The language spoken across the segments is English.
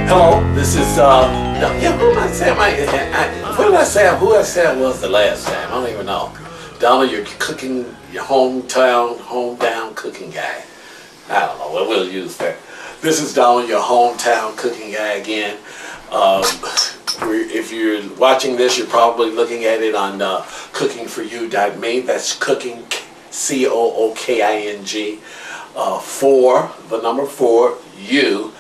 Hello, this is who am I saying? What did I say? Who I said was the last time? I don't even know. Donald, your cooking, your hometown cooking guy. I don't know. Well, we'll use that. This is Donald, your hometown cooking guy again. If you're watching this, you're probably looking at it on cookingforyou.me. That's cooking, COOKING, for the number 4 you.me.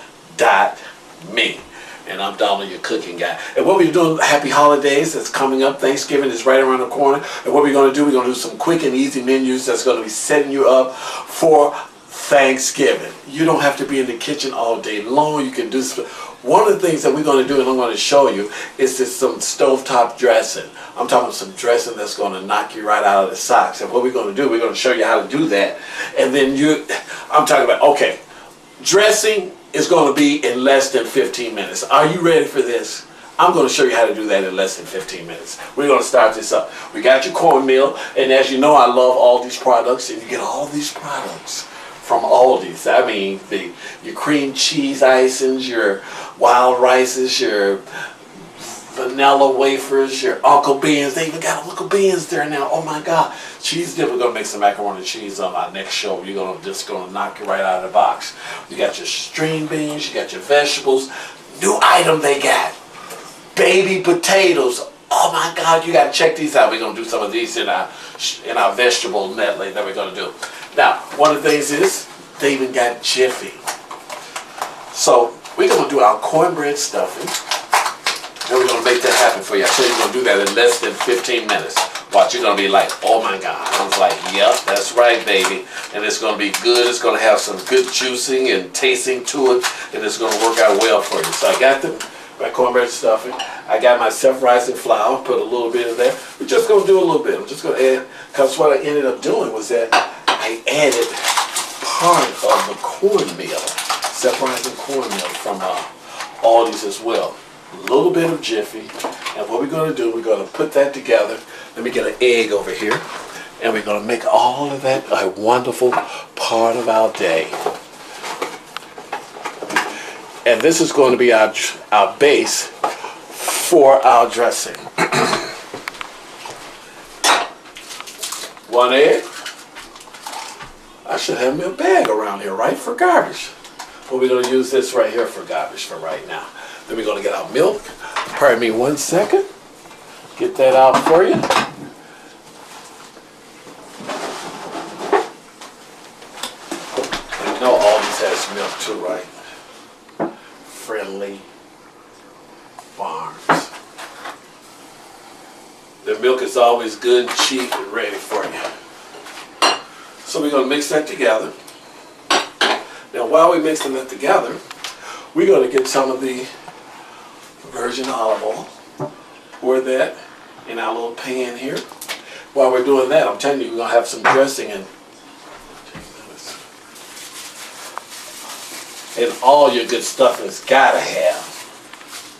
And I'm Donald, your cooking guy. And what we're doing, happy holidays, that's coming up. Thanksgiving is right around the corner. And what we're going to do, we're going to do some quick and easy menus that's going to be setting you up for Thanksgiving. You don't have to be in the kitchen all day long. You can do one of the things that we're going to do, and I'm going to show you, is this some stovetop dressing. I'm talking some dressing that's going to knock you right out of the socks. And what we're going to do, we're going to show you how to do that. And then I'm talking about, okay, dressing is going to be in less than 15 minutes. Are you ready for this? I'm going to show you how to do that in less than 15 minutes. We're going to start this up. We got your cornmeal, and as you know, I love Aldi's products, and you get all these products from Aldi's. I mean, your cream cheese icings, your wild rices, your vanilla wafers, your Uncle Ben's. They even got Uncle Ben's there now. Oh my God. Cheese dip. We're going to make some macaroni and cheese on our next show. You're just going to knock you right out of the box. You got your string beans. You got your vegetables. New item they got. Baby potatoes. Oh my God. You got to check these out. We're going to do some of these in our vegetable medley that we're going to do. Now, one of the things is they even got Jiffy. So we're going to do our cornbread stuffing. And we're going to make that happen for you. I tell you, we're going to do that in less than 15 minutes. Watch, you're going to be like, oh my God. I was like, yep, that's right, baby. And it's going to be good. It's going to have some good juicing and tasting to it. And it's going to work out well for you. So I got my cornbread stuffing. I got my self-rising flour. Put a little bit in there. We're just going to do a little bit. I'm just going to add, because what I ended up doing was that I added part of the cornmeal, self-rising cornmeal from Aldi's as well. A little bit of Jiffy, and what we're going to do, we're going to put that together. Let me get an egg over here, and we're going to make all of that a wonderful part of our day. And this is going to be our base for our dressing. 1 egg. I should have me a bag around here, right, for garbage. But we're going to use this right here for garbage for right now. Then we're going to get our milk. Pardon me 1 second. Get that out for you. And you know Aldi's has milk too, right? Friendly Farms. The milk is always good, cheap, and ready for you. So we're going to mix that together. Now while we're mixing that together, we're going to get some of the virgin olive oil. Pour that in our little pan here. While we're doing that, I'm telling you, we're going to have some dressing and all your good stuff has got to have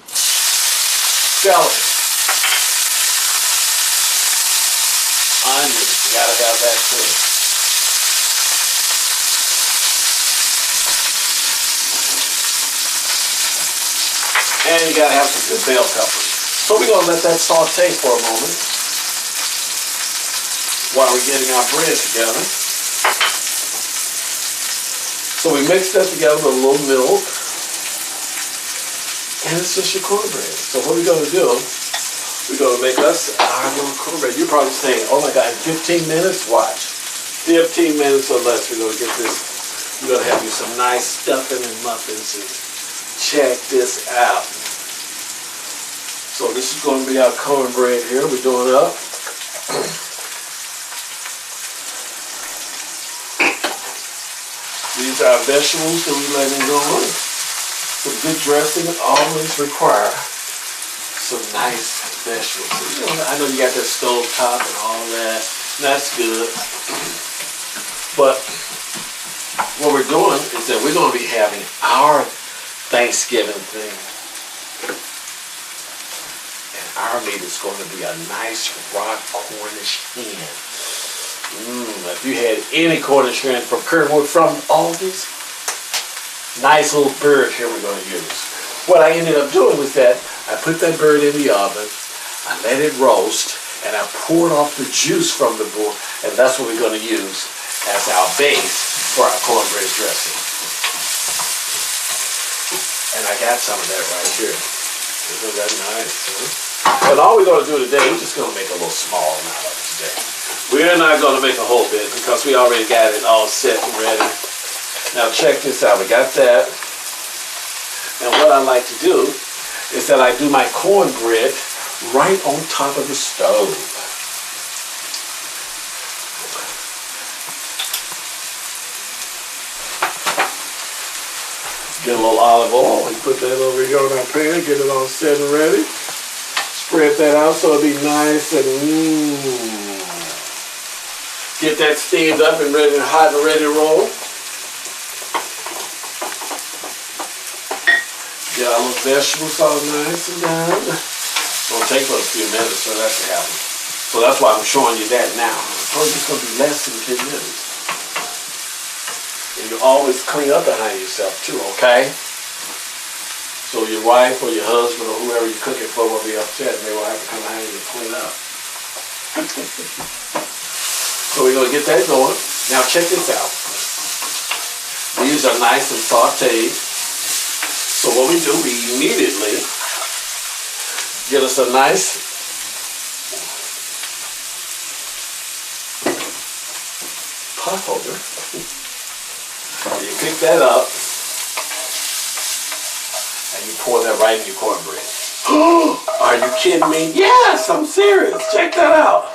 celery, onions, you got to have that too. And you gotta have some good bell peppers. So we're gonna let that saute for a moment while we're getting our bread together. So we mix that together with a little milk. And it's just your cornbread. So what we're gonna do, we're gonna make us our little cornbread. You're probably saying, oh my God, in 15 minutes? Watch. 15 minutes or less, we're gonna get this. We're gonna have you some nice stuffing and muffins. And check this out. So this is going to be our cornbread here. We're doing it up. These are our vegetables that we're letting go on. Some good dressing always require some nice vegetables. So, I know you got that stove top and all that. That's good. But what we're doing is that we're going to be having our Thanksgiving thing. And our meat is going to be a nice raw Cornish hen. If you had any Cornish hen from Kernwood from Aldi's, nice little bird here we're going to use. what I ended up doing was that I put that bird in the oven, I let it roast, and I poured off the juice from the bird, and that's what we're going to use as our base for our cornbread dressing. And I got some of that right here. Isn't that nice? Huh? And all we're going to do today, we're just going to make a little small amount of it today. We're not going to make a whole bit because we already got it all set and ready. Now check this out. We got that. And what I like to do is that I do my cornbread right on top of the stove. Get a little olive oil and put that over here on our pan, get it all set and ready. Spread that out so it'll be nice and get that steamed up and ready, hot and ready to roll. Get our little vegetables all nice and done. It'll take but a few minutes for that to happen. So that's why I'm showing you that now. I told you it's going to be less than 10 minutes. And you always clean up behind yourself too, okay? So your wife or your husband or whoever you're cooking for will be upset and they will have to come behind you and clean up. So we're going to get that going. Now check this out. These are nice and sauteed. So what we do, we immediately get us a nice pot holder. You pick that up and you pour that right in your cornbread. Are you kidding me? Yes, I'm serious. Check that out.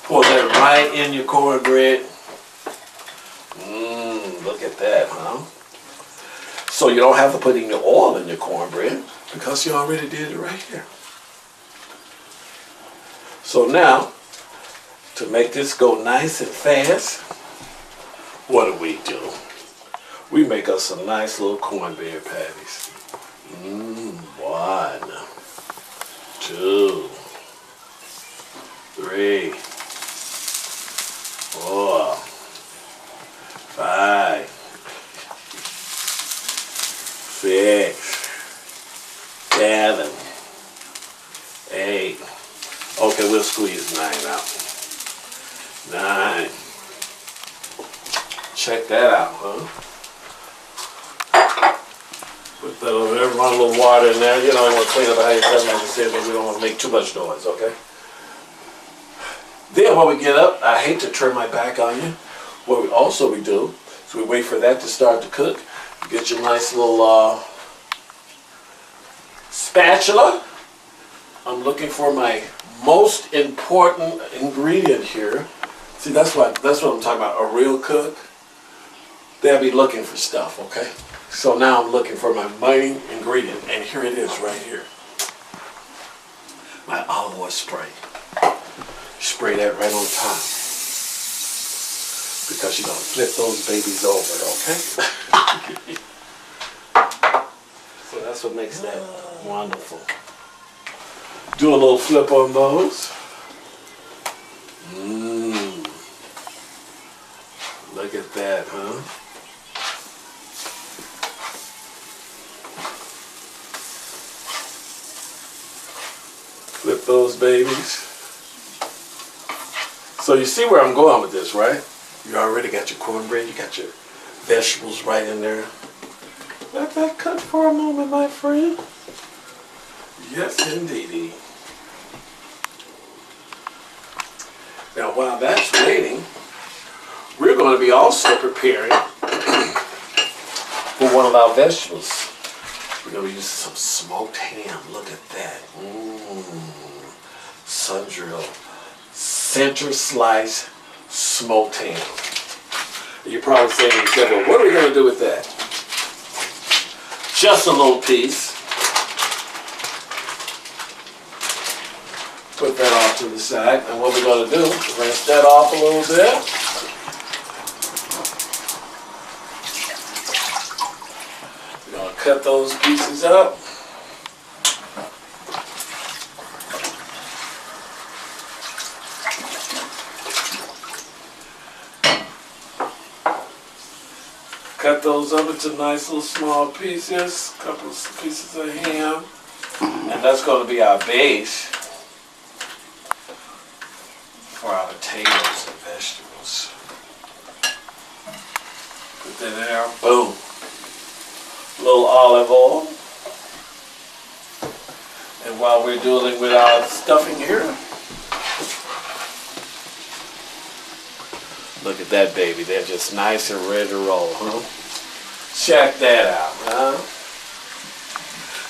Pour that right in your cornbread. Look at that, huh? So you don't have to put any oil in your cornbread because you already did it right here. So now, to make this go nice and fast, what do? We make us some nice little cornbread patties. 1, 2, 3, 4, 5, 6, 7, 8. Okay, we'll squeeze 9 out. 9. Check that out, huh? Put that over there, run a little water in there. You know, you want to clean up how you cut, like I said, but we don't want to make too much noise, okay? Then when we get up, I hate to turn my back on you. What we also do is we wait for that to start to cook. You get your nice little spatula. I'm looking for my most important ingredient here. See, that's what I'm talking about. A real cook, they'll be looking for stuff, okay? So now I'm looking for my main ingredient, and here it is right here. My olive oil spray. Spray that right on top. Because you're going to flip those babies over, okay? So that's what makes that wonderful. Do a little flip on those. Look at that, huh? Flip those babies. So you see where I'm going with this, right? You already got your cornbread, you got your vegetables right in there. Let that cook for a moment, my friend. Yes, indeedy. Now, while that's waiting, we're going to be also preparing for one of our vegetables. We're going to be using some smoked ham. Look at that. Sun-drilled, center slice smoked ham. You're probably saying to yourself, well, what are we going to do with that? Just a little piece. Put that off to the side. And what we're going to do is rinse that off a little bit. We're going to cut those pieces up. Cut those up into nice little small pieces, couple of pieces of ham, and that's going to be our base for our potatoes and vegetables. Put that in there, boom. A little olive oil. And while we're dealing with our stuffing here, look at that baby, they're just nice and ready to roll, huh? Check that out, huh?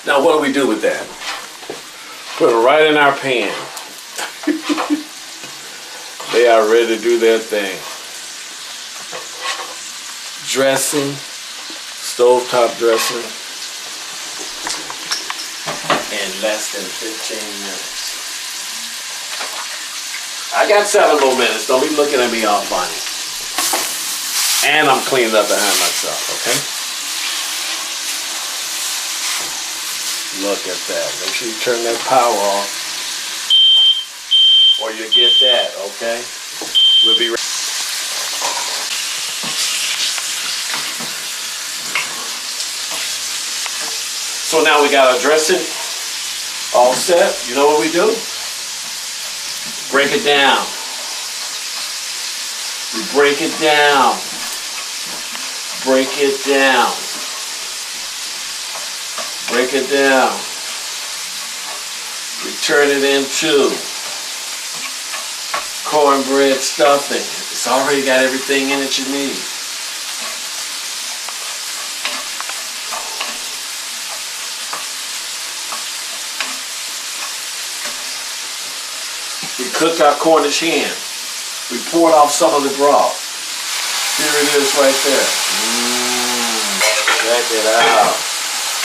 Now what do we do with that? Put it right in our pan. They are ready to do their thing. Dressing, stovetop dressing, in less than 15 minutes. I got 7 more minutes. Don't be looking at me all funny. And I'm cleaning up behind myself, okay? Look at that. Make sure you turn that power off. Or you get that, okay? We'll be ready. So now we got our dressing all set. You know what we do? Break it down. We break it down. Break it down. Break it down. We turn it into cornbread stuffing. It's already got everything in it you need. We cooked our Cornish hen. We poured off some of the broth. Here it is right there. Check it out.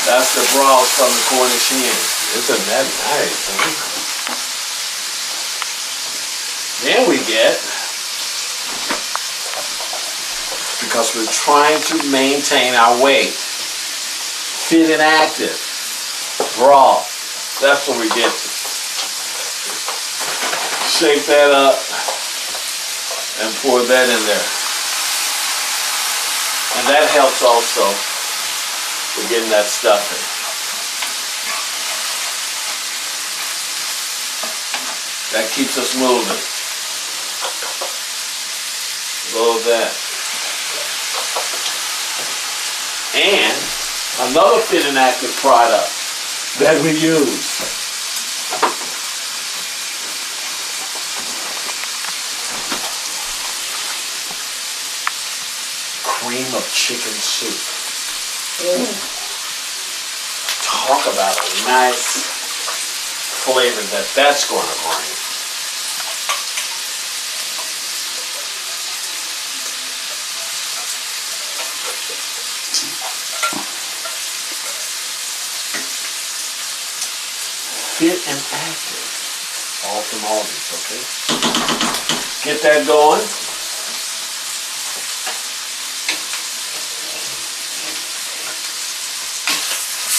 That's the broth from the Cornish hen. Isn't that nice? Huh? Then we get, because we're trying to maintain our weight, fit and active broth. That's what we get. Shake that up and pour that in there. And that helps also with getting that stuffing. That keeps us moving. Load that. And another fit and active product that we use. Cream of chicken soup. Talk about a nice flavor that's going to bring. Fit and active. All from Aldi's, okay? Get that going.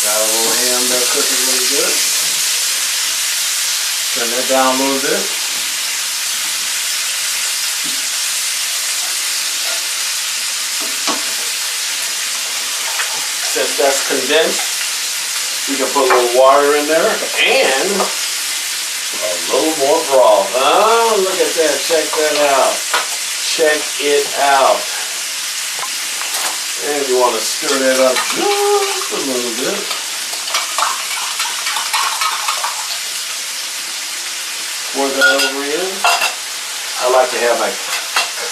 Got a little ham there cooking really good. Turn that down a little bit. Since that's condensed, we can put a little water in there and a little more broth. Oh, look at that. Check that out. Check it out. And you want to stir that up just a little bit. Pour that over in. I like to have like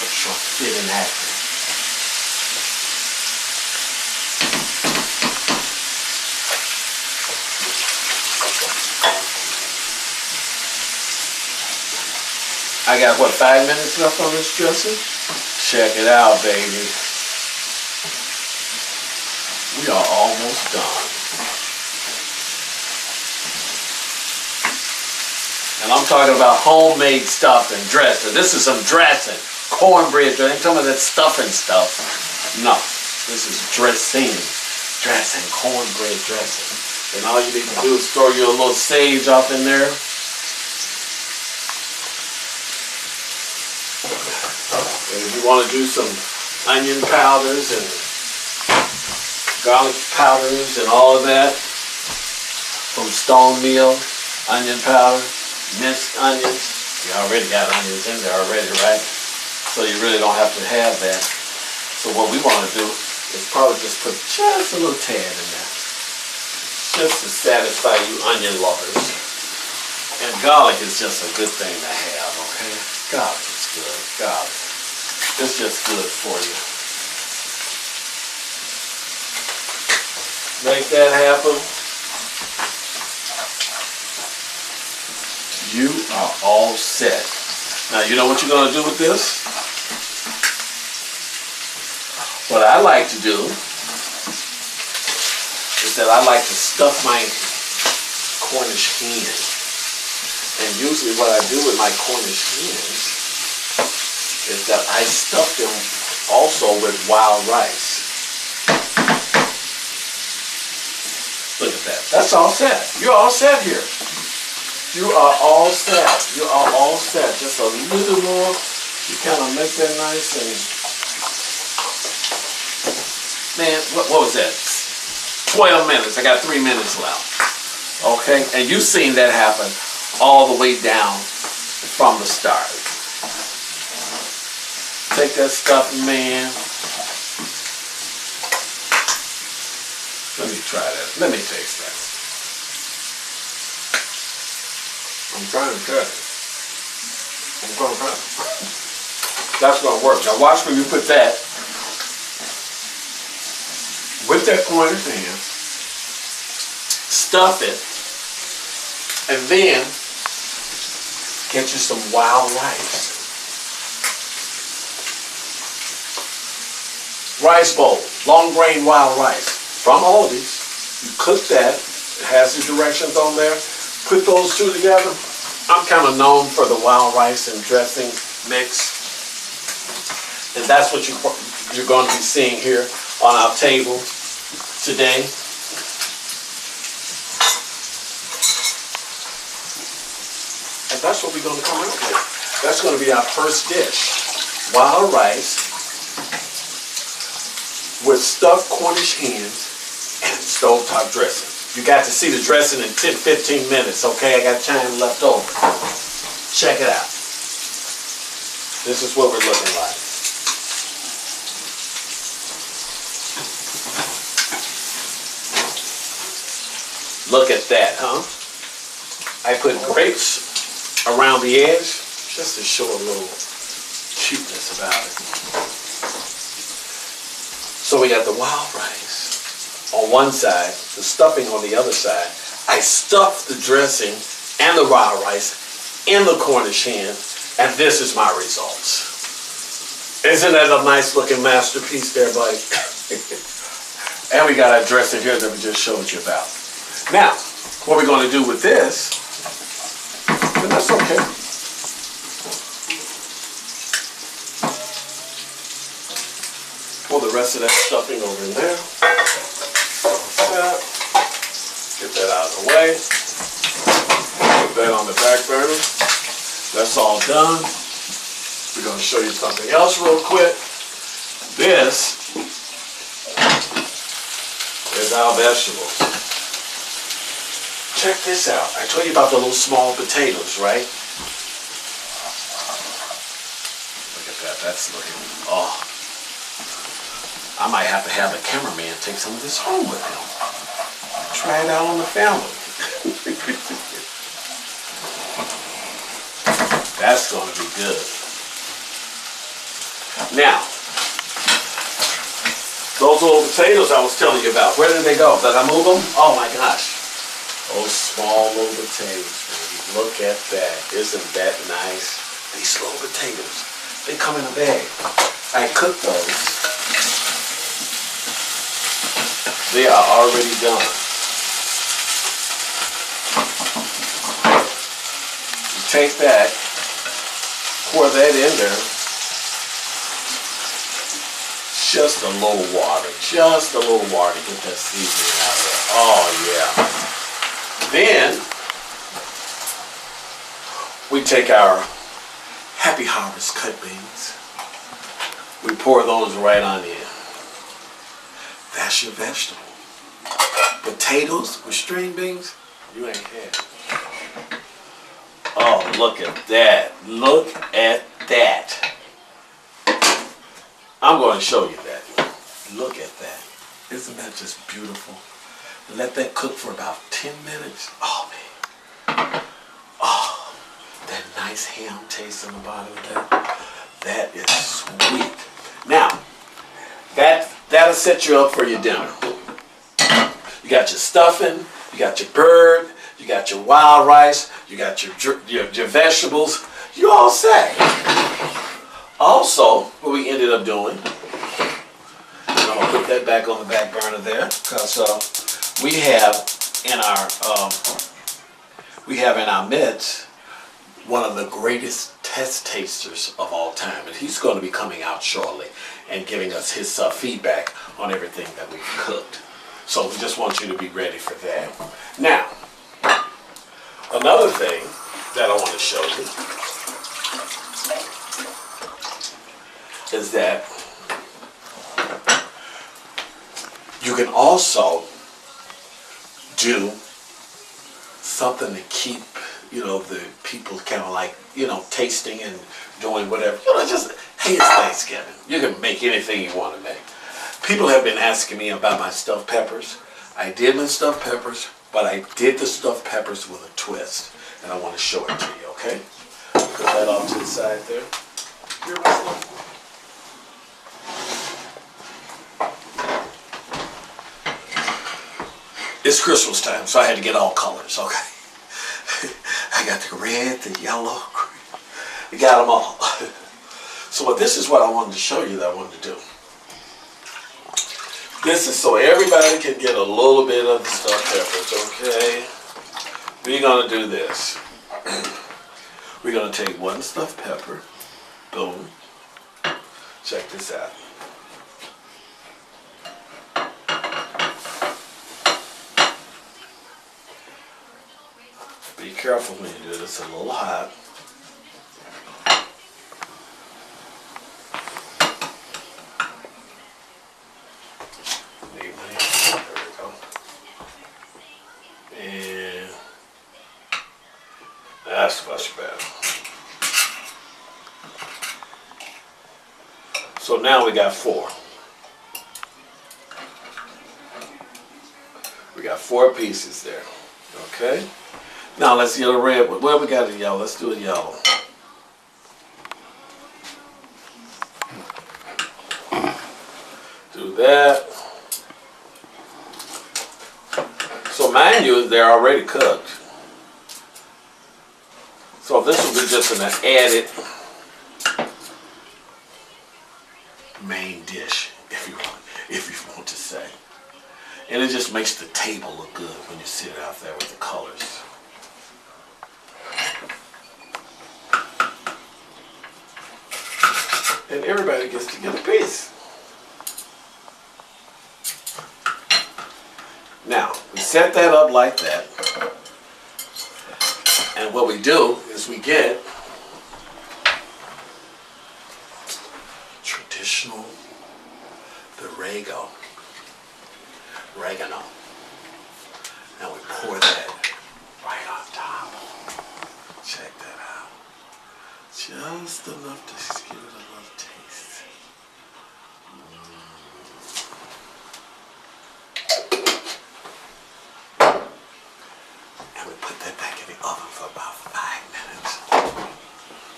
extra fit and active. I got what, 5 minutes left on this dressing? Check it out, baby. We are almost done. And I'm talking about homemade stuff and dressing. This is some dressing. Cornbread dressing. I ain't talking about that stuffing stuff. No. This is dressing. Dressing. Cornbread dressing. And all you need to do is throw your little sage up in there. And if you want to do some onion powders and garlic powders and all of that from Stone Mill, onion powder, minced onions. You already got onions in there already, right? So you really don't have to have that. So what we want to do is probably just put just a little tad in there, just to satisfy you onion lovers. And garlic is just a good thing to have, okay? Garlic is good, garlic. It's just good for you. Make that happen. You are all set. Now you know what you're gonna do with this? What I like to do is that I like to stuff my Cornish hen. And usually what I do with my Cornish hens is that I stuff them also with wild rice. Look at that. That's all set. You're all set here. You are all set. You are all set. Just a little more. You kind of make that nice and... Man, what was that? 12 minutes. I got 3 minutes left. Okay? And you've seen that happen all the way down from the start. Take that stuff, man. Let me try that. Let me taste that. I'm trying to tell you. I'm going to try it. That's going to work. Now watch when you put that with that Cornish hen, stuff it, and then get you some wild rice. Rice bowl, long grain wild rice from Aldi's. You cook that. It has the directions on there. Put those two together. I'm kind of known for the wild rice and dressing mix. And that's what you're going to be seeing here on our table today. And that's what we're going to come out with. That's going to be our first dish. Wild rice with stuffed Cornish hens and stovetop dressing. You got to see the dressing in 10-15 minutes, okay? I got time left over. Check it out. This is what we're looking like. Look at that, huh? I put grapes around the edge just to show a little cuteness about it. So we got the wild rice on one side, the stuffing on the other side. I stuffed the dressing and the wild rice in the Cornish hen, and this is my results. Isn't that a nice looking masterpiece there, buddy? And we got our dressing here that we just showed you about. Now, what we're going to do with this, and that's okay. Pour the rest of that stuffing over in there. Get that out of the way. Put that on the back burner. That's all done. We're going to show you something else real quick. This is our vegetables. Check this out. I told you about the little small potatoes, right? Look at that. That's looking, oh. I might have to have a cameraman take some of this home with him. Try it out on the family. That's going to be good. Now, those little potatoes I was telling you about, where did they go? Did I move them? Oh my gosh. Those small little potatoes, baby. Look at that. Isn't that nice? These little potatoes, they come in a bag. I cooked those. They are already done. You take that, pour that in there. Just a little water. Just a little water to get that seasoning out of there. Oh yeah. Then we take our Happy Harvest cut beans. We pour those right on in. That's your vegetable. Potatoes with string beans, you ain't had. Oh, look at that. Look at that. I'm going to show you that. Look at that. Isn't that just beautiful? Let that cook for about 10 minutes. Oh, man. Oh, that nice ham taste on the bottom of that. That is sweet. Now, that'll set you up for your dinner. You got your stuffing, you got your bird, you got your wild rice, you got your vegetables. You all set. Also, what we ended up doing, and I'm gonna put that back on the back burner there, because we have in our midst one of the greatest test tasters of all time, and he's going to be coming out shortly and giving us his feedback on everything that we've cooked. So we just want you to be ready for that. Now, another thing that I want to show you is that you can also do something to keep, the people kind of like, tasting and doing whatever. Just, hey, it's Thanksgiving. You can make anything you want to make. People have been asking me about my stuffed peppers. I did my stuffed peppers, but I did the stuffed peppers with a twist. And I want to show it to you, okay? Put that off to the side there. You're welcome. It's Christmas time, so I had to get all colors, okay? I got the red, the yellow, green. We got them all. So this is what I wanted to show you that I wanted to do. This is so everybody can get a little bit of the stuffed peppers, okay? We're going to do this. We're going to take one stuffed pepper. Boom. Check this out. Be careful when you do it. It's a little hot. There we go. And that's much better. So now we got 4. We got 4 pieces there. Okay? Now let's get a red one. Well, we got a yellow. Let's do a yellow. Do that. So mind you, they're already cooked. So this will be just an added main dish, if you want to say. And it just makes the table look good when you sit out there with the colors. And everybody gets to get a piece. Now, we set that up like that. And what we do is we get traditional oregano. And we pour that right on top. Check that out. Just enough to give it a little taste. And we put that back in the oven for about 5 minutes.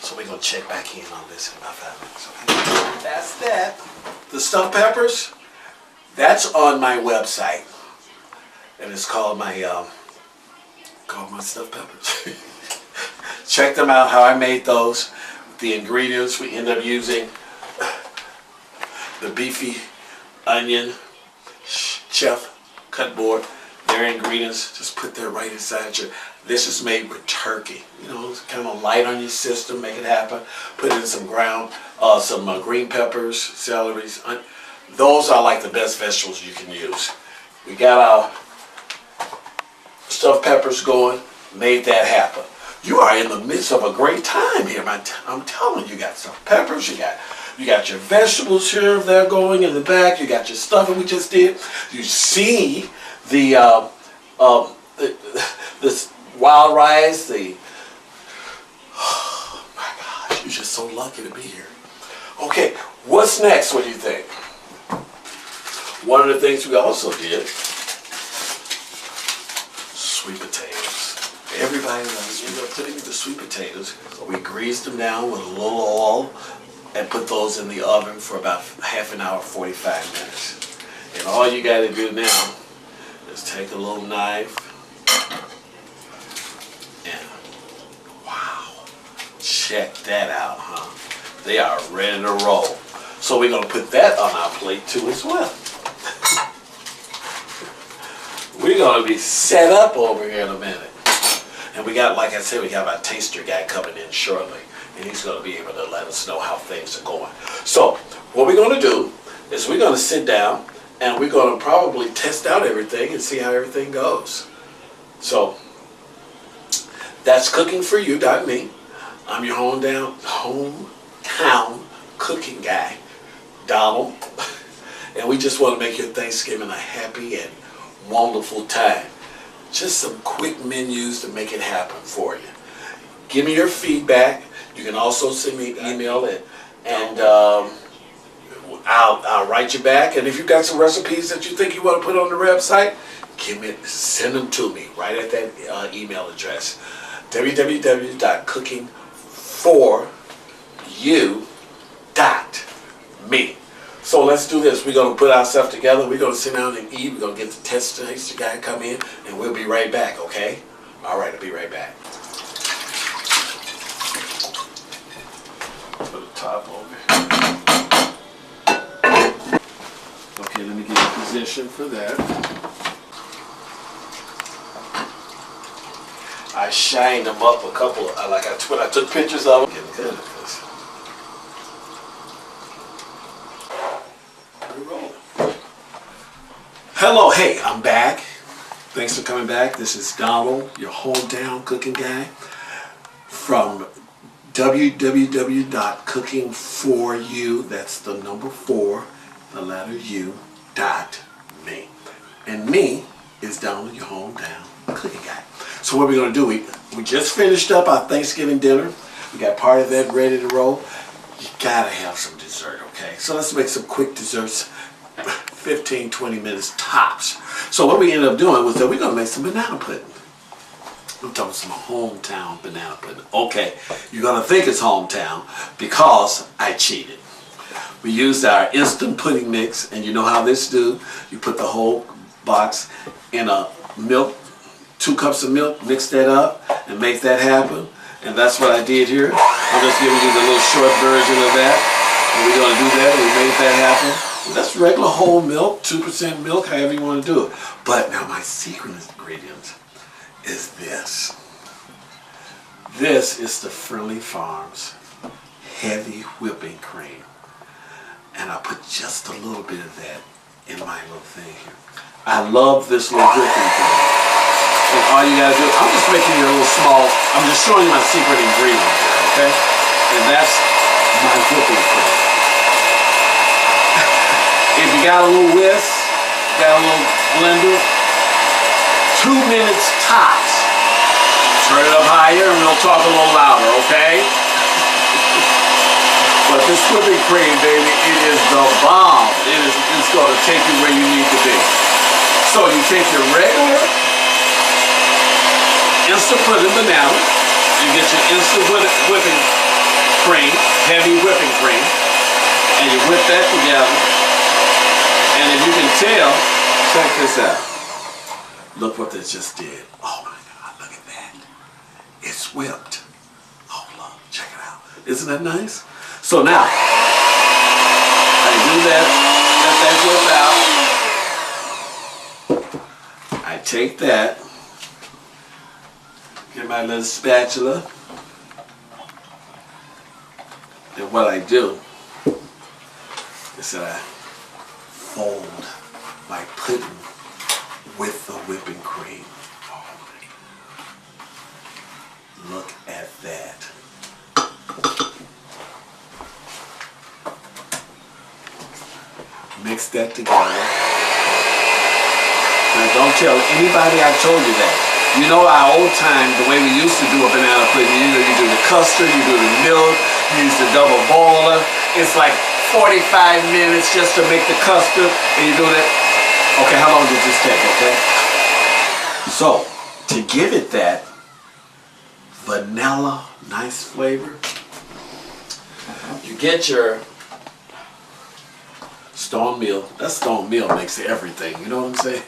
So we're going to check back in on this in about 5 minutes. Okay? That's that. The stuffed peppers, that's on my website. And it's called my stuffed peppers. Check them out, how I made those. The ingredients, we end up using the beefy onion, chef cut board. Their ingredients, just put that right inside your. This is made with turkey. It's kind of light on your system, make it happen. Put in some green peppers, celeries. Those are like the best vegetables you can use. We got our stuffed peppers going, made that happen. You are in the midst of a great time here. I'm telling you, got some peppers, you got You got your vegetables here, they're going in the back. You got your stuffing we just did. You see the this wild rice, oh my gosh, you're just so lucky to be here. Okay, what's next? What do you think? One of the things we also did, sweet potatoes. Everybody loves, putting the sweet potatoes. So we greased them down with a little oil and put those in the oven for about half an hour, 45 minutes. And all you got to do now is take a little knife and wow, check that out, huh? They are ready to roll. So we're going to put that on our plate too as well. We're going to be set up over here in a minute. And we got, like I said, we got our taster guy coming in shortly. And he's going to be able to let us know how things are going. So what we're going to do is we're going to sit down and we're going to probably test out everything and see how everything goes. So that's CookingForYou.me. I'm your hometown cooking guy, Donald. And we just want to make your Thanksgiving a happy and wonderful time. Just some quick menus to make it happen for you. Give me your feedback. You can also send me an email and I'll write you back. And if you've got some recipes that you think you want to put on the website, send them to me right at that email address, www.cookingforyou.me. So let's do this. We're going to put ourselves together. We're going to sit down and eat. We're going to get the taster guy to come in, and we'll be right back, okay? All right, I'll be right back. Put the top over. Okay, let me get a position for that. I shined them up a couple, I took pictures of them. Getting good at this. Hello, hey, I'm back. Thanks for coming back. This is Donald, your hometown cooking guy from www.cookingforyou, that's the number 4, the letter U.me. And me is Donald, your hometown cooking guy. So what we're going to do, we just finished up our Thanksgiving dinner. We got part of that ready to roll. You got to have some dessert, okay? So let's make some quick desserts. 15-20 minutes tops. So what we ended up doing was that we're going to make some banana pudding. I'm talking some hometown banana pudding. Okay, you're going to think it's hometown because I cheated. We used our instant pudding mix, and you know how this do. You put the whole box in a milk, 2 cups of milk, mix that up, and make that happen. And that's what I did here. I'm just giving you the little short version of that. And we're going to do that, and we made that happen. That's regular whole milk, 2% milk, however you want to do it. But now my secret ingredient is this. This is the Friendly Farms heavy whipping cream. And I put just a little bit of that in my little thing here. I love this little whipping cream. And all you gotta do, I'm just making it a little small, I'm just showing you my secret ingredient here, okay? And that's my whipping cream. If you got a little whisk, got a little blender, 2 minutes tops. Turn it up higher and we'll talk a little louder, okay? But this whipping cream, baby, it is the bomb. It's going to take you where you need to be. So you take your regular instant pudding banana, you get your instant whipping cream, heavy whipping cream, and you whip that together. And if you can tell, check this out. Look what they just did. Oh my God, look at that. It's whipped. Oh look, check it out. Isn't that nice? So now, I do that, let that whip out. I take that, get my little spatula, and what I do is that I fold my pudding with the whipping cream. Oh, look at that. Mix that together. Now don't tell anybody I told you that. You know our old time, the way we used to do a banana pudding, you know, you do the custard, you do the milk, you use the double boiler. It's like 45 minutes just to make the custard, and you do that. Okay, how long does this take, okay? So, to give it that vanilla, nice flavor, you get your stone meal. That stone meal makes everything, you know what I'm saying?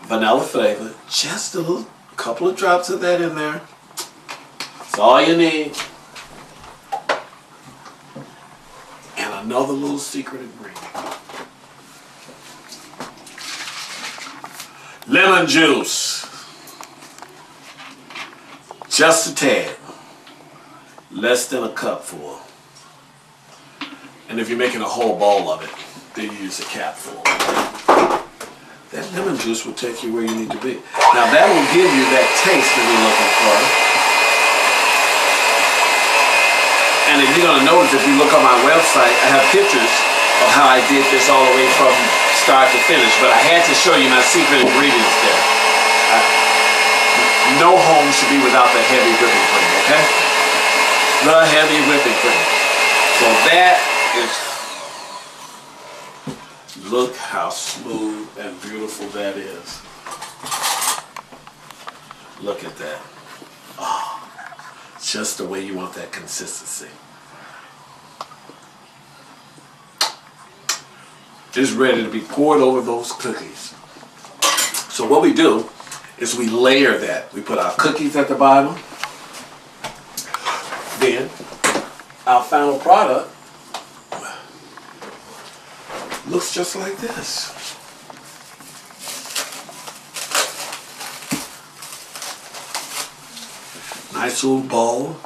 Vanilla flavor, just a little, couple of drops of that in there. That's all you need. And another little secret ingredient. Lemon juice. Just a tad. Less than a cupful. And if you're making a whole bowl of it, then you use a capful. That lemon juice will take you where you need to be. Now that will give you that taste that you're looking for. And if you're going to notice, if you look on my website, I have pictures of how I did this all the way from start to finish. But I had to show you my secret ingredients there. No home should be without the heavy whipping cream, okay? The heavy whipping cream. So that is... Look how smooth and beautiful that is. Look at that. Oh, just the way you want that consistency. It's ready to be poured over those cookies. So what we do is we layer that. We put our cookies at the bottom. Then our final product looks just like this. Nice little bowl.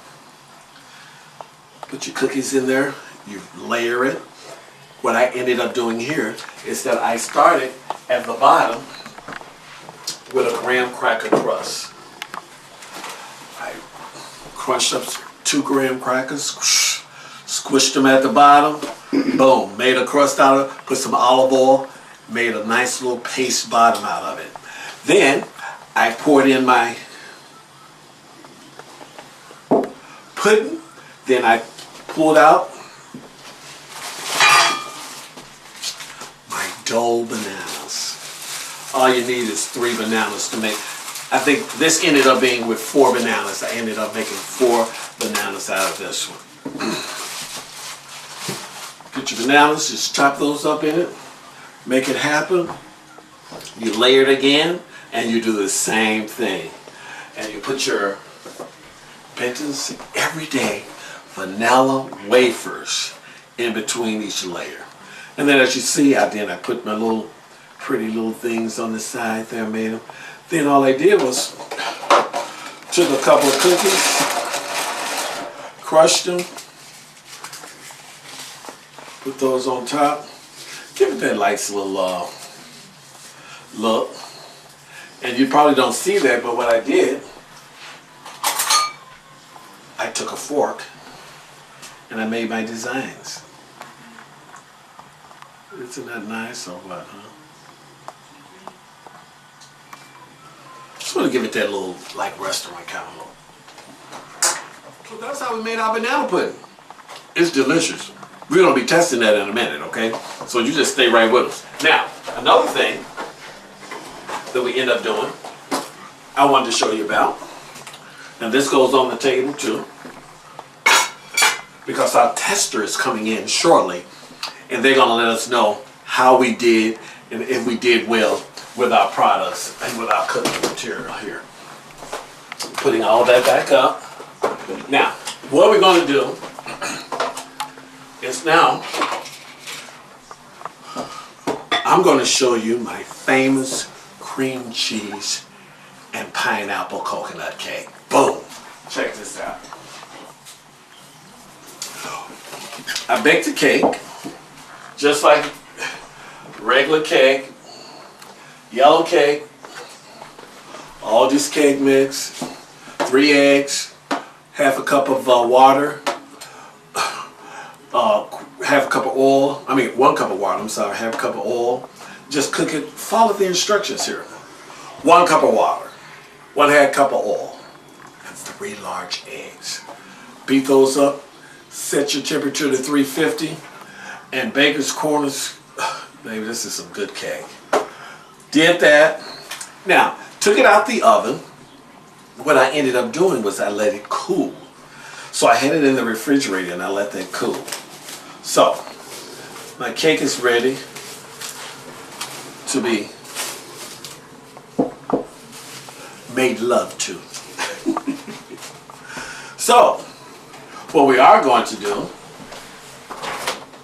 Put your cookies in there. You layer it. What I ended up doing here is that I started at the bottom with a graham cracker crust. I crunched up 2 graham crackers, squished them at the bottom. Boom, made a crust out of it, put some olive oil, made a nice little paste bottom out of it. Then I poured in my pudding, then I pulled out my Dole bananas. All you need is 3 bananas to make. I think this ended up being with 4 bananas. I ended up making 4 bananas out of this one. Get your bananas, just chop those up in it, make it happen. You layer it again, and you do the same thing. And you put your Benton's Everyday vanilla wafers in between each layer. And then as you see, I put my little pretty little things on the side there, made them. Then all I did was took a couple of cookies, crushed them, put those on top, give it that nice little look. And you probably don't see that, but what I did, I took a fork and I made my designs. Isn't that nice or what, huh? Just want to give it that little, like, restaurant kind of look. So that's how we made our banana pudding. It's delicious. We're going to be testing that in a minute, okay? So you just stay right with us. Now, another thing that we end up doing, I wanted to show you about, and this goes on the table too, because our tester is coming in shortly, and they're going to let us know how we did and if we did well with our products and with our cooking material here. Putting all that back up. Now, what we're going to do is now I'm going to show you my famous cream cheese and pineapple coconut cake. Boom! Check this out. I baked a cake just like regular cake, yellow cake, all this cake mix, 3 eggs, half a cup of water, half a cup of oil. I mean, 1 cup of water. I'm sorry, half a cup of oil. Just cook it. Follow the instructions here. 1 cup of water, 1/2 cup of oil, and 3 large eggs. Beat those up. Set your temperature to 350. And Baker's Corners, baby, this is some good cake. Did that. Now, took it out the oven. What I ended up doing was I let it cool. So I had it in the refrigerator and I let that cool. So, my cake is ready to be made love to. So, what we are going to do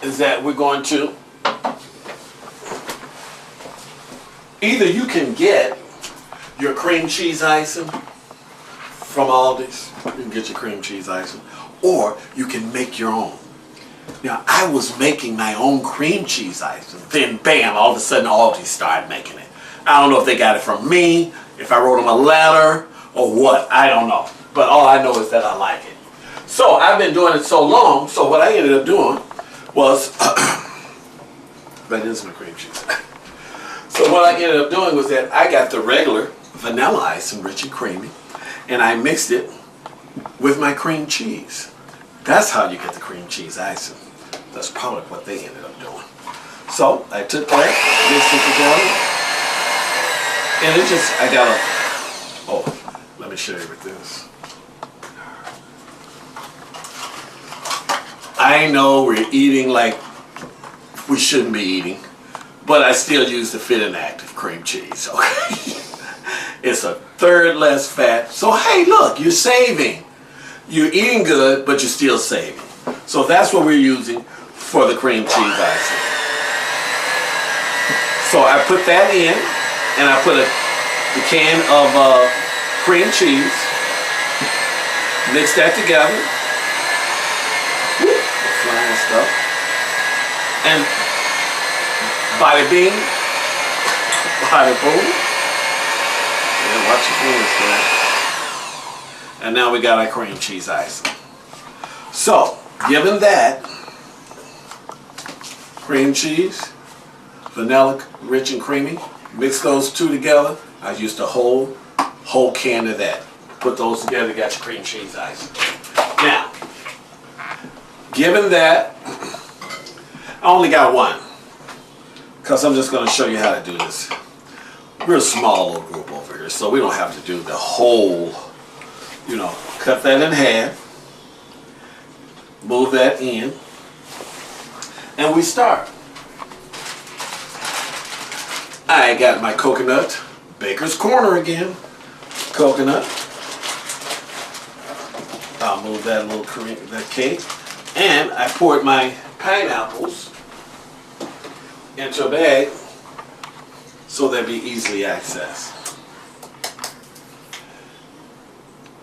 is that we're going to, either you can get your cream cheese icing from Aldi's, you can get your cream cheese icing, or you can make your own. Now, I was making my own cream cheese icing, then bam, all of a sudden Aldi started making it. I don't know if they got it from me, if I wrote them a letter, or what, I don't know. But all I know is that I like it. So, I've been doing it so long, so what I ended up doing was, that is my cream cheese. So what I ended up doing was that I got the regular vanilla icing, rich and creamy, and I mixed it with my cream cheese. That's how you get the cream cheese icing. That's probably what they ended up doing. So I took that, mixed it together, and it just, I got a, oh, let me show you with this. I know we're eating like we shouldn't be eating, but I still use the Fit and Active cream cheese, okay? It's a third less fat. So hey, look, you're saving. You're eating good, but you're still saving. So that's what we're using for the cream cheese icing. So I put that in, and I put the can of cream cheese, mix that together. Flying stuff. And bada bing, bada boom. Yeah, watch your fingers for that. And now we got our cream cheese icing. So, given that, cream cheese, vanilla, rich and creamy, mix those two together. I used a whole can of that. Put those together, got your cream cheese icing. Now, given that, I only got one, because I'm just going to show you how to do this. We're a small little group over here, so we don't have to do the whole, cut that in half, move that in, and we start. I got my coconut, Baker's Corner again, coconut. I'll move that little cream, that cake. And I poured my pineapples into a bag so they'd be easily accessed.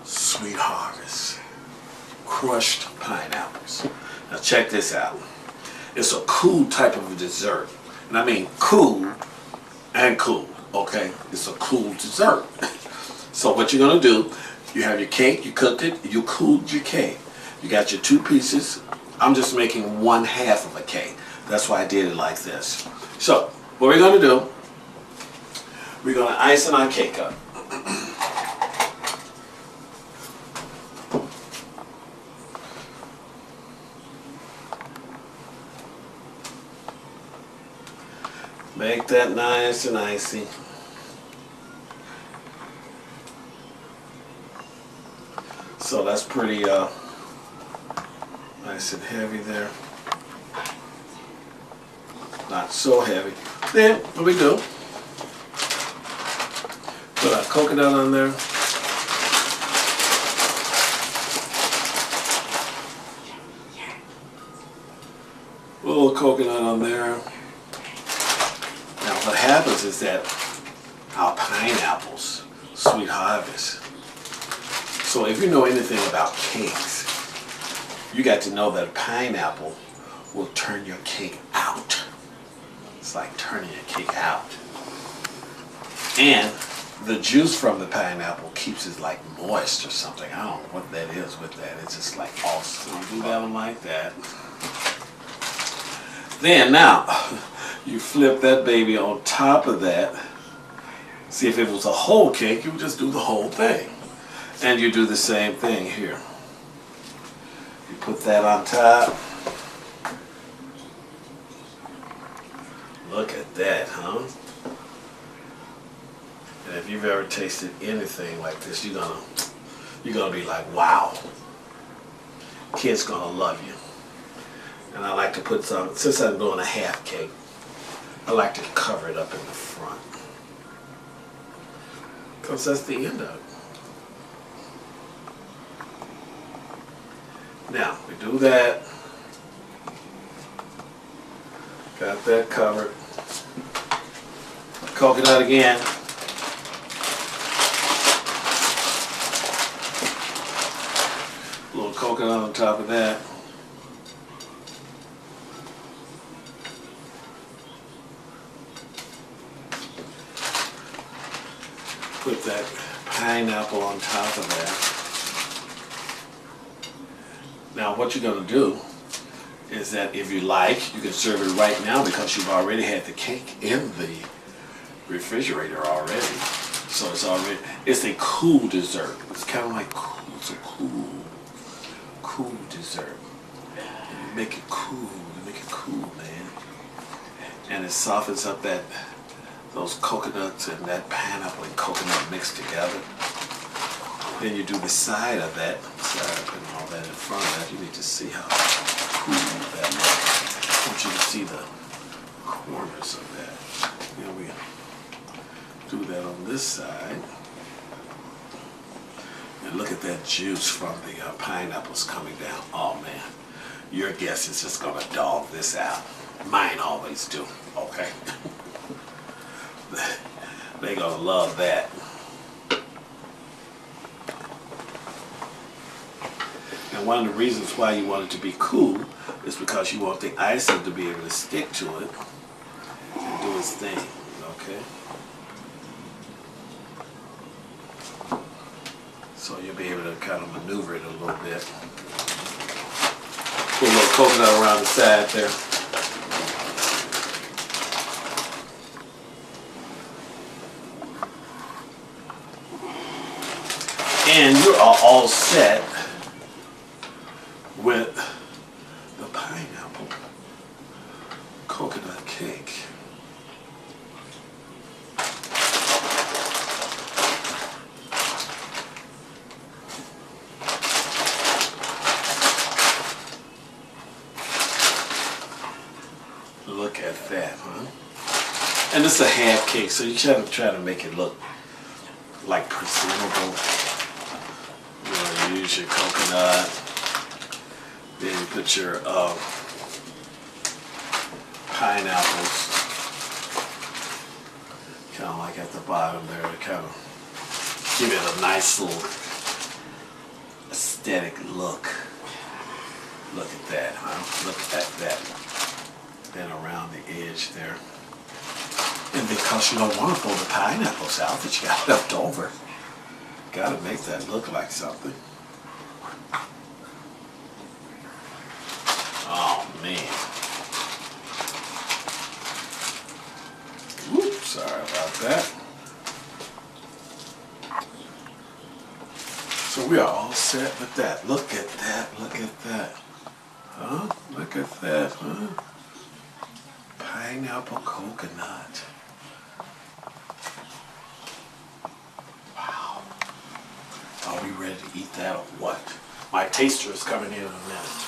Sweet Harvest crushed pineapples. Now check this out. It's a cool type of a dessert. And I mean cool and cool, okay? It's a cool dessert. So what you're gonna do, you have your cake, you cooked it, you cooled your cake. You got your 2 pieces. I'm just making 1/2 of a cake. That's why I did it like this. So, what we're going to do, we're going to ice our cake up. Make that nice and icy. So that's pretty nice and heavy there. Not so heavy. Then what we do, put our coconut on there. A little coconut on there. Now what happens is that our pineapples, Sweet Harvest. So if you know anything about cakes, you got to know that a pineapple will turn your cake out. It's like turning your cake out. And the juice from the pineapple keeps it like moist or something. I don't know what that is with that. It's just like awesome. You do that one like that. Then now, you flip that baby on top of that. See, if it was a whole cake, you would just do the whole thing. And you do the same thing here. You put that on top. Look at that, huh? And if you've ever tasted anything like this, you're gonna be like, wow. Kids gonna love you. And I like to put some, since I'm doing a half cake, I like to cover it up in the front. Because that's the end of it. Now, we do that. Got that covered. Coconut again. A little coconut on top of that. Put that pineapple on top of that. Now what you're going to do is that if you like, you can serve it right now because you've already had the cake in the refrigerator already. So it's a cool dessert. It's kind of like cool, it's a cool dessert. And you make it cool, man. And it softens up those coconuts and that pineapple and coconut mixed together. Then you do the side of that, putting all that in front of that. You need to see how cool that looks. I want you to see the corners of that. Then we do that on this side. And look at that juice from the pineapples coming down. Oh man, your guess is just gonna dog this out. Mine always do, okay? They're gonna love that. And one of the reasons why you want it to be cool is because you want the icing to be able to stick to it and do its thing, okay? So you'll be able to kind of maneuver it a little bit. Put a little coconut around the side there. And you're all set with the pineapple coconut cake. Look at that, huh? And it's a half cake, so you gotta try to make it look like presentable. Use your coconut, then you put your pineapples kind of like at the bottom there to kind of give it a nice little aesthetic look. Look at that, huh? Look at that. Then around the edge there. And because you don't want to pull the pineapples out that you got left over, gotta make that look like something. Oh man. Whoops, sorry about that. So we are all set with that. Look at that, look at that. Huh? Look at that, huh? Pineapple coconut. Wow. Are we ready to eat that or what? My taster is coming in a minute.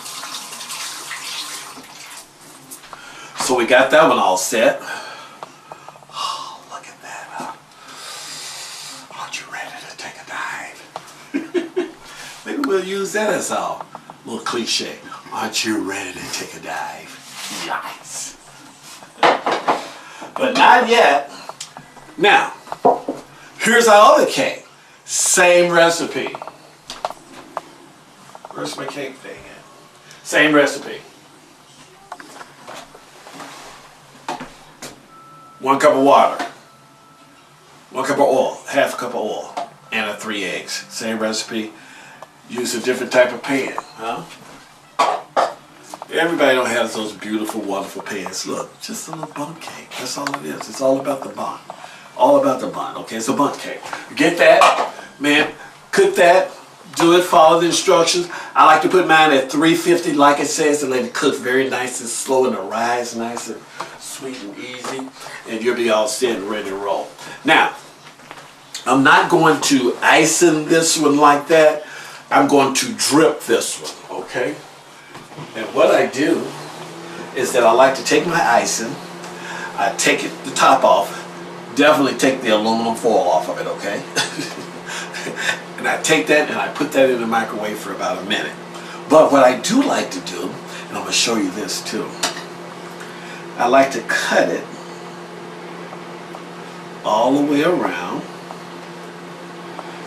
So we got that one all set. Oh, look at that, huh? Aren't you ready to take a dive? Maybe we'll use that as our little cliche. Aren't you ready to take a dive? Yes. But not yet. Now, here's our other cake. Same recipe. Where's my cake thing at? Same recipe. 1 cup of water, 1 cup of oil, half a cup of oil, and 3 eggs. Same recipe. Use a different type of pan, huh? Everybody don't have those beautiful, wonderful pans. Look, just a little bundt cake. That's all it is. It's all about the bun. All about the bun. Okay, it's a bundt cake. Get that, man. Cook that. Do it. Follow the instructions. I like to put mine at 350, like it says, and let it cook very nice and slow, and to rise nice and sweet and easy, and you'll be all set and ready to roll. Now, I'm not going to icing this one like that. I'm going to drip this one, okay? And what I do is that I like to take my icing, I take the top off, definitely take the aluminum foil off of it, okay? And I take that and I put that in the microwave for about a minute. But what I do like to do, and I'm going to show you this too, I like to cut it all the way around.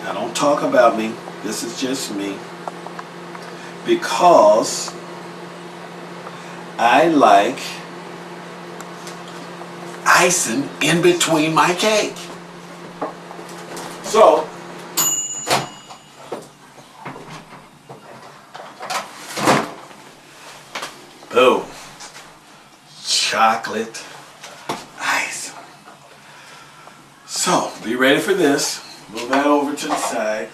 Now don't talk about me, this is just me, because I like icing in between my cake. So, boom, chocolate ice. So, be ready for this. Move that over to the side.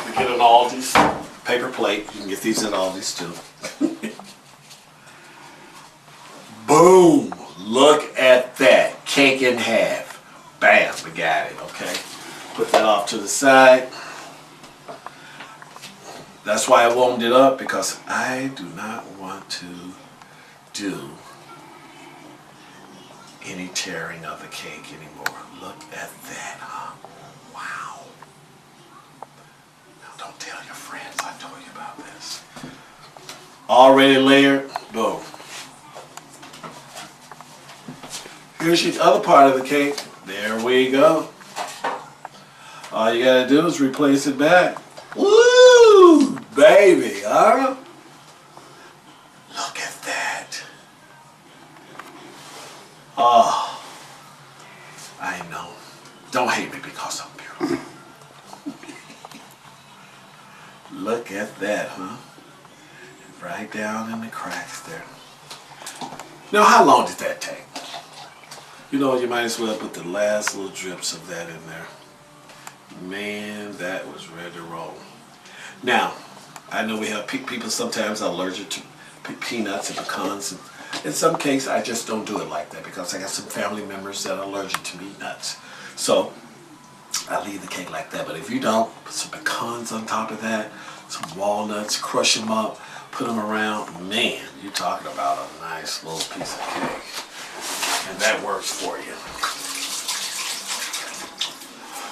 We get an Aldi's paper plate. You can get these at Aldi's too. Boom! Look at that. Cake in half. Bam! We got it, okay? Put that off to the side. That's why I warmed it up, because I do not want to do any tearing of the cake anymore. Look at that, huh? Wow. Now don't tell your friends I told you about this. Already layered, boom. Here's the other part of the cake. There we go. All you gotta do is replace it back. Woo! Baby, huh? Look at that. Oh, I know. Don't hate me because I'm beautiful. Look at that, huh? Right down in the cracks there. Now, how long did that take? You know, you might as well put the last little drips of that in there. Man, that was ready to roll. Now, I know we have people sometimes are allergic to peanuts and pecans. And in some cases, I just don't do it like that because I got some family members that are allergic to nuts. So, I leave the cake like that. But if you don't, put some pecans on top of that, some walnuts, crush them up, put them around. Man, you're talking about a nice little piece of cake. And that works for you.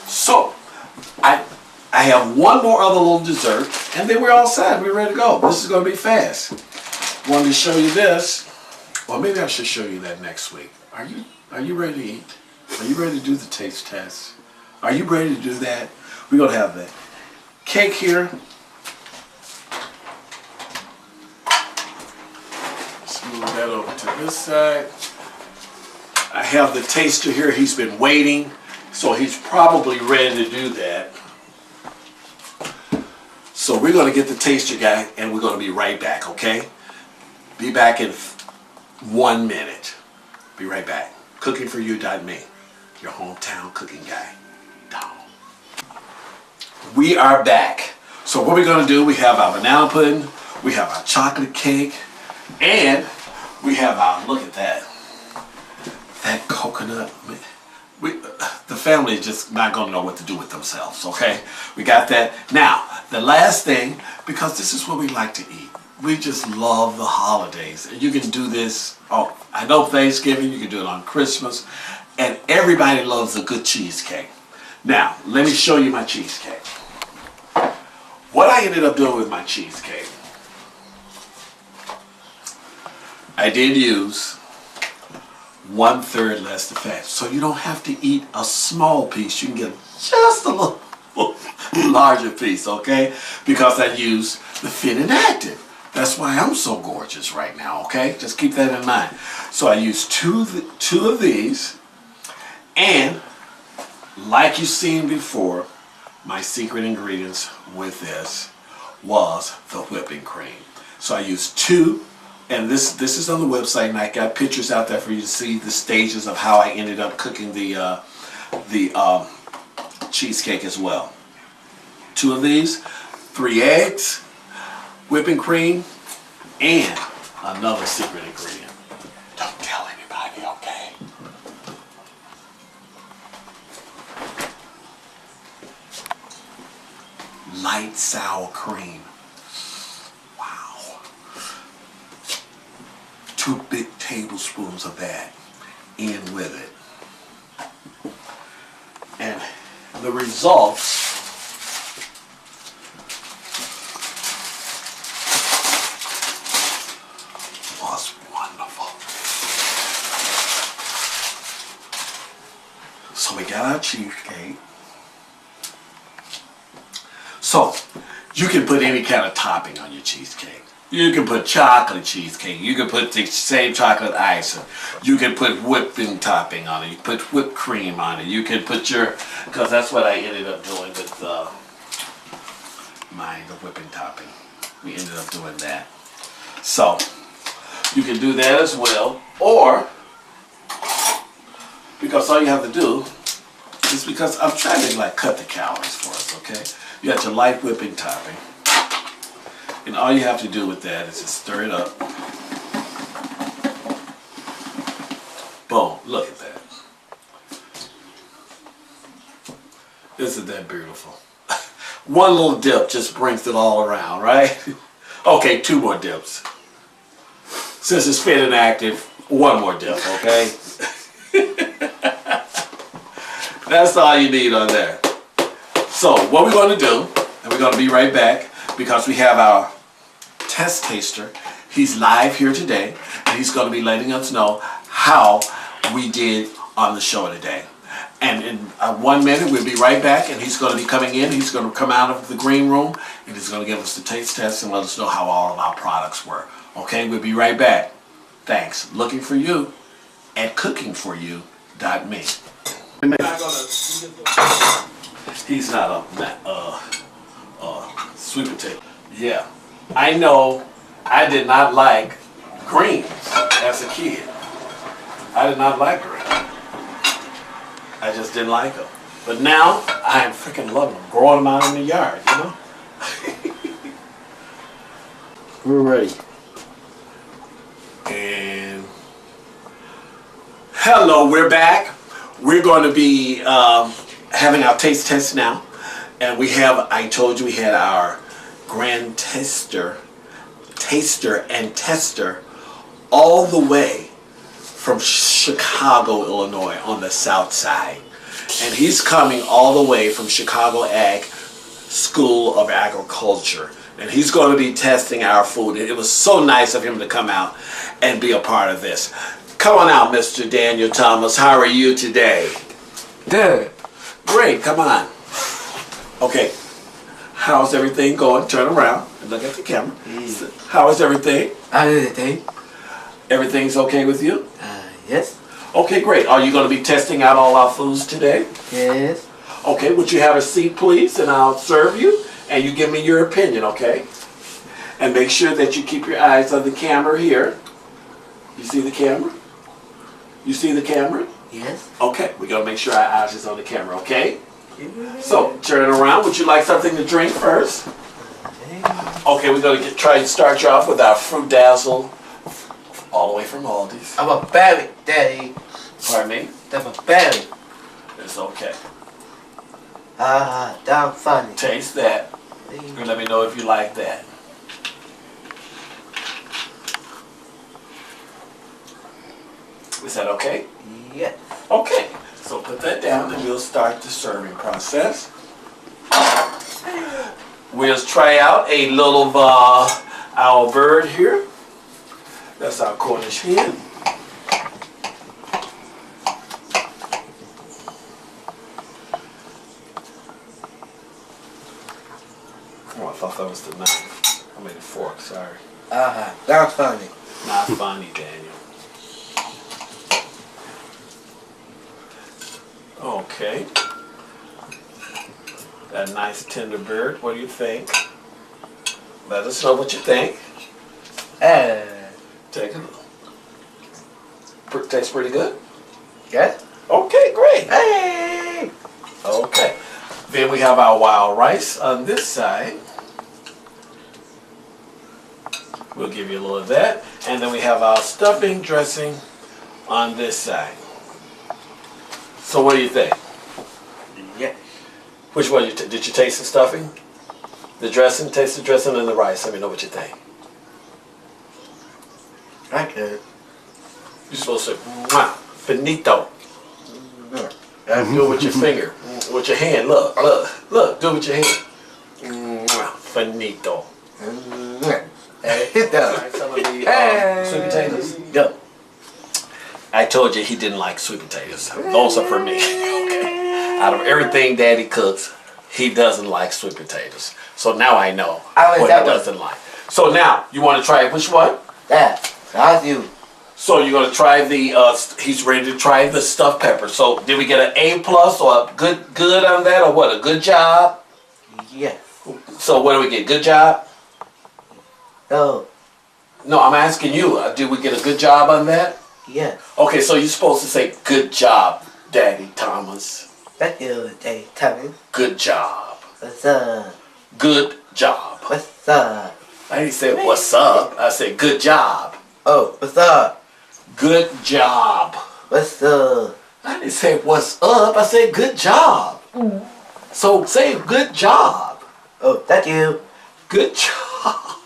So, I have one more other little dessert, and then we're all set. We're ready to go. This is going to be fast. Wanted to show you this. Well, maybe I should show you that next week. Are you ready to eat? Are you ready to do the taste test? Are you ready to do that? We're going to have the cake here. Let's move that over to this side. I have the taster here. He's been waiting, so he's probably ready to do that. So we're going to get the taster guy, and we're going to be right back, okay? Be back in 1 minute. Be right back. CookingForYou.me, your hometown cooking guy. We are back. So what we're going to do, we have our banana pudding, we have our chocolate cake, and we have our, look at that coconut. The family is just not going to know what to do with themselves, okay? We got that. Now, the last thing, because this is what we like to eat. We just love the holidays. And you can do this, I know Thanksgiving, you can do it on Christmas, and everybody loves a good cheesecake. Now, let me show you my cheesecake. What I ended up doing with my cheesecake, I did use 1/3 less the fat. So you don't have to eat a small piece. You can get just a little larger piece, okay? Because I use the Fit and Active. That's why I'm so gorgeous right now, okay? Just keep that in mind. So I use two of these, and like you've seen before, my secret ingredients with this was the whipping cream. So I used 2, and this is on the website, and I got pictures out there for you to see the stages of how I ended up cooking the cheesecake as well. 2 of these, 3 eggs, whipping cream, and another secret ingredient. Don't tell anybody, okay? Light sour cream. Wow. 2 big tablespoons of that in with it. And the results was wonderful. So we got our cheesecake. So you can put any kind of topping on your cheesecake. You can put chocolate cheesecake. You can put the same chocolate icing. You can put whipping topping on it. You can put whipped cream on it. You can put your, because that's what I ended up doing with the whipping topping. We ended up doing that. So you can do that as well, or because all you have to do is, because I'm trying to like cut the calories for us, okay? You got your light whipping topping. And all you have to do with that is just stir it up. Boom, look at that. Isn't that beautiful? One little dip just brings it all around, right? Okay, 2 more dips. Since it's fit and active, 1 more dip, okay? That's all you need on there. So what we're going to do, and we're going to be right back, because we have our test taster. He's live here today, and he's going to be letting us know how we did on the show today. And in 1 minute, we'll be right back, and he's going to be coming in. He's going to come out of the green room, and he's going to give us the taste test and let us know how all of our products were. Okay, we'll be right back. Thanks. Looking for you at cookingforyou.me. He's not a sweet potato. Yeah, I know. I did not like greens as a kid. I did not like greens. I just didn't like them. But now I am freaking loving them. Growing them out in the yard, you know. We're ready. And hello, we're back. We're going to be having our taste test now. And we have, I told you we had our grand taster and tester all the way from Chicago, Illinois on the south side. And he's coming all the way from Chicago Ag School of Agriculture. And he's going to be testing our food. It was so nice of him to come out and be a part of this. Come on out, Mr. Daniel Thomas. How are you today? Good. Great, come on. Okay, how's everything going? Turn around and look at the camera. How is everything? Everything? Everything's okay with you? Yes. Okay, great. Are you going to be testing out all our foods today? Yes. Okay, would you have a seat, please? And I'll serve you, and you give me your opinion, okay? And make sure that you keep your eyes on the camera here. You see the camera? You see the camera? Yes. Okay, we're going to make sure our eyes is on the camera, okay? So, turn it around. Would you like something to drink first? Okay, we're going to try and start you off with our Fruit Dazzle, all the way from Aldi's. I'm a berry, Daddy. Pardon me? I'm a berry. It's okay. That's funny. Taste that, and let me know if you like that. Is that okay? Yes. Okay, so put that down and we'll start the serving process. We'll try out a little of our bird here. That's our Cornish hen. Oh, I thought that was the knife. I made a fork, sorry. That's funny. Not funny, Daniel. Okay. That nice tender bird. What do you think? Let us know what you think. Take a look. Tastes pretty good? Yes. Okay, great. Hey. Okay. Then we have our wild rice on this side. We'll give you a little of that. And then we have our stuffing dressing on this side. So what do you think? Yes. Which one? Did you taste the stuffing? The dressing? Taste the dressing and the rice. Let me know what you think. I could. You're supposed to say, mwah, finito. Do it with your finger. With your hand. Look, look, look. Do it with your hand. Mwah, finito. Hit that. Some of the Hey. sweet potatoes. Go. I told you he didn't like sweet potatoes. Those are for me. Okay. Out of everything Daddy cooks, he doesn't like sweet potatoes. So now I know I like what that he one. doesn't like. So now, you want to try which one? That. That's you. So you're going to try the, he's ready to try the stuffed pepper. So did we get an A plus or a good on that or what? A good job? Yes. So what do we get? Good job? Oh. No, I'm asking you. Did we get a good job on that? Yes. Okay, so you're supposed to say good job, Daddy Thomas. Thank you, Daddy Thomas. Good job. What's up? Good job. What's up? I didn't say what's up. I said good job. Oh, what's up? Good job. What's up? I didn't say what's up. I said good job. So say good job. Oh, thank you. Good job.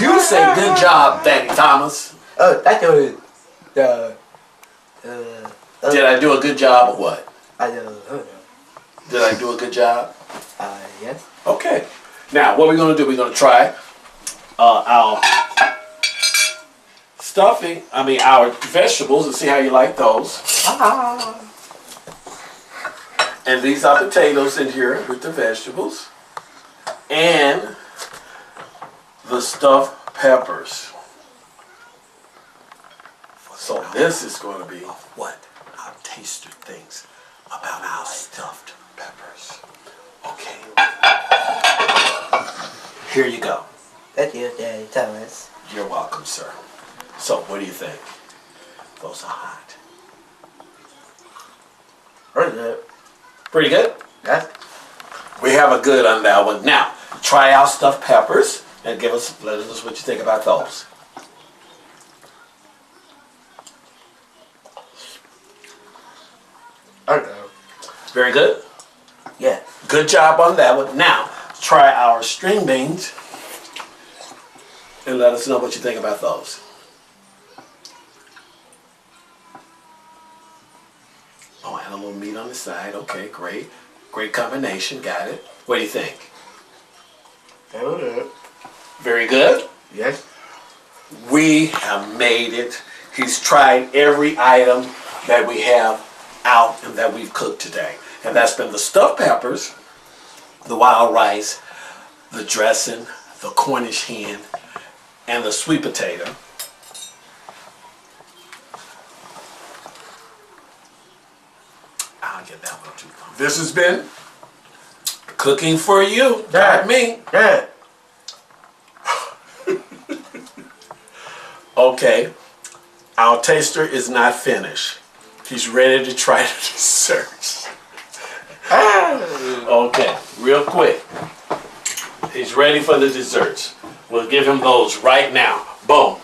You say good job, Daddy Thomas. Oh, thank you. Did I do a good job or what? I don't know. Did I do a good job? Yes. Okay. Now, what we're going to do, we're going to try our stuffing, our vegetables and see how you like those. And these are potatoes in here with the vegetables. And the stuffed peppers. So this is going to be what our taster thinks about our stuffed peppers. Okay. Here you go. Thank you, Daddy Thomas. You're welcome, sir. So what do you think? Those are hot. What's up? Pretty good? Yes. We have a good on that one. Now, try our stuffed peppers and let us know what you think about those. I don't know. Very good. Yes. Good job on that one. Now, try our string beans and let us know what you think about those. Oh, and a little meat on the side. Okay, great. Great combination. Got it. What do you think? Hold up. Very good. Yes. We have made it. He's tried every item that we have out and that we've cooked today. And that's been the stuffed peppers, the wild rice, the dressing, the Cornish hen, and the sweet potato. I'll get that one too. This has been cooking for you, not me. Yeah. Okay, our taster is not finished. He's ready to try the desserts. Okay, real quick. He's ready for the desserts. We'll give him those right now. Boom.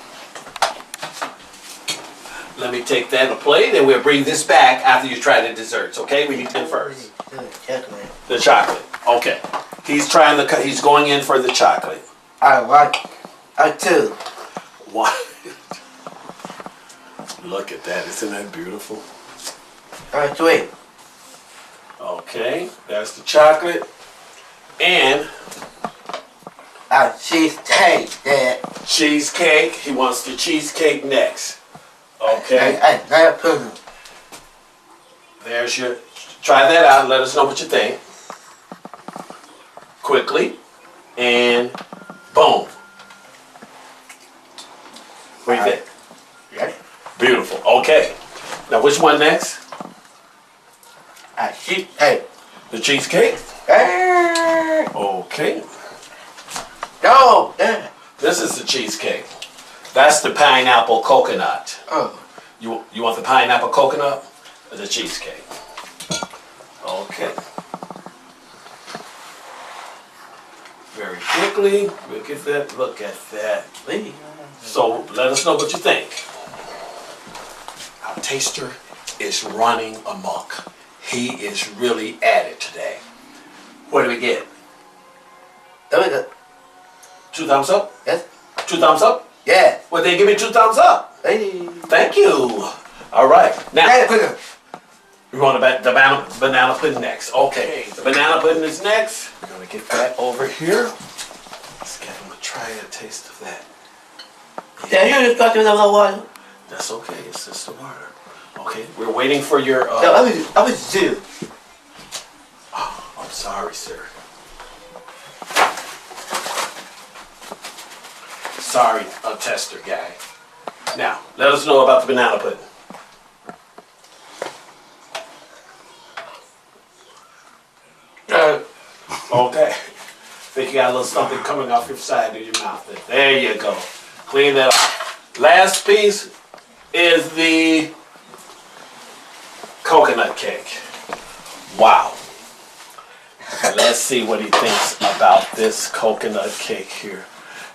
Let me take that in a plate and we'll bring this back after you try the desserts, okay? We need them first. Chocolate. The chocolate. Okay. He's going in for the chocolate. I want a two. What? Look at that. Isn't that beautiful? A three. Okay, that's the chocolate. And A cheesecake. Dad. cheesecake. He wants the cheesecake next. Okay, I got a pudding. there's your. Try that out and let us know what you think. Quickly. And boom. What do you think? Yes. Beautiful. Okay. Now which one next? A cheesecake. The cheesecake? Okay. No. Yeah. This is the cheesecake. That's the pineapple coconut. Oh. You want the pineapple coconut or the cheesecake? Okay. Very quickly. Look at that. Look at that. So let us know what you think. Our taster is running amok. He is really at it today. What do we get? That was it. 2 thumbs up? Yes. 2 thumbs up? Yeah. Well, they give me 2 thumbs up. Hey. Thank you. All right. Now, Hey, quicker. we want the banana pudding next. Okay, the banana pudding is next. We're gonna get that over here. Let's get him to try a taste of that. Yeah, you just got to another one. That's okay. It's just the water. Okay, we're waiting for your. No, I was zoo. Oh, I'm sorry, sir. Sorry, tester guy. Now, let us know about the banana pudding. Okay. Think you got a little something coming off your side of your mouth. There you go. Clean that up. Last piece is the coconut cake. Wow. Let's see what he thinks about this coconut cake here.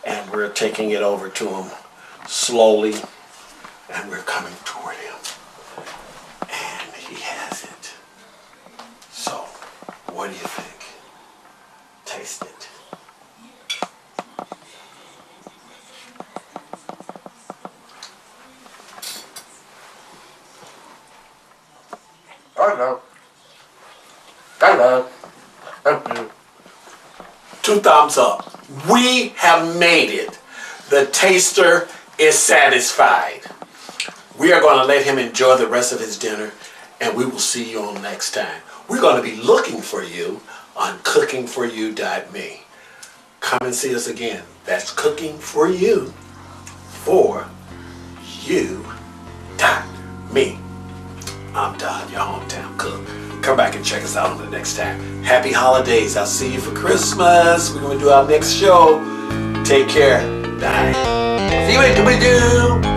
And we're taking it over to him slowly. And we're coming toward him. And he has it. So, what do you think? Taste it. Hello. Hello. 2 thumbs up. We have made it. The taster is satisfied. We are going to let him enjoy the rest of his dinner, and we will see you on next time. We're going to be looking for you on cookingforyou.me. Come and see us again. That's Cooking For You, for you.me. I'm Don, your hometown cook. Come back and check us out on the next time. Happy holidays. I'll see you for Christmas. We're going to do our next show. Take care. Bye. See you in the video.